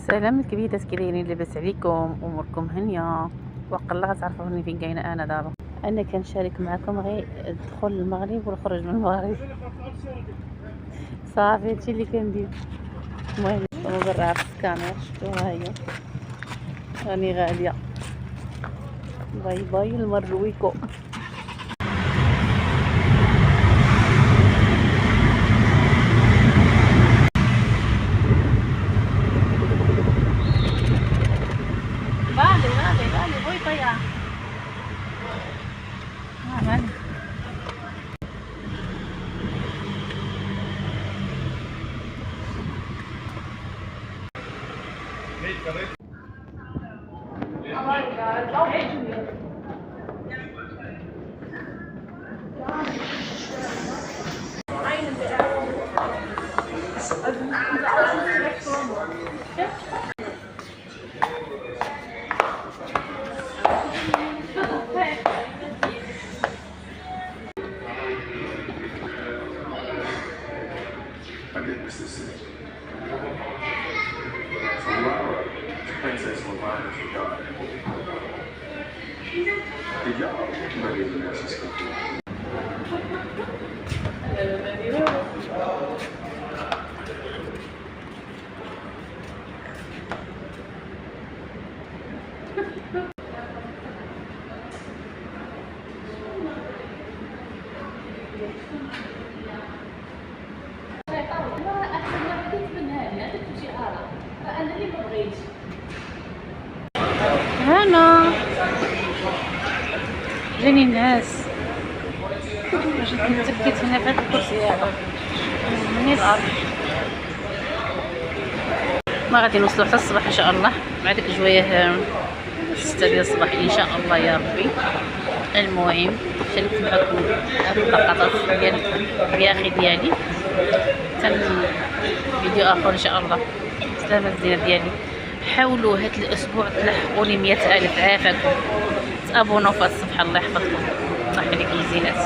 سلام الكبيدات، كي دايرين؟ لاباس عليكم؟ اموركم هانيه؟ وقال تعرفوني فين كاينه انا دابا. انا كنشارك معكم غير ادخل المغرب ونخرج من المغرب. صافي هادشي اللي كندير. المهم نوريها في الكاميرا، شفتوها هي راني غاليه. باي باي المرويكو. Vale, voy para allá. Ah, vale. I did miss this city. From Lara to Princess Lavina to God. Did y'all ready to nurse's school? هنا جاني الناس، جيت تبكيت هنا في هاد الكرسي هذا مني الارض. ما غادي نوصلوا حتى الصباح ان شاء الله، مع ديك جويه 6 ديال الصباح ان شاء الله يا ربي. المهم شاركت معكم هاد اللقطات ديال الفياخي ديالي، حتى فيديو اخر ان شاء الله. سلامة الزينة ديالي، حاولوا هاد الاسبوع تلحقوني 100,000 عافاكم، تابونوا في هاد الصفحه. الله يحفظكم، الله يخليك الزينات.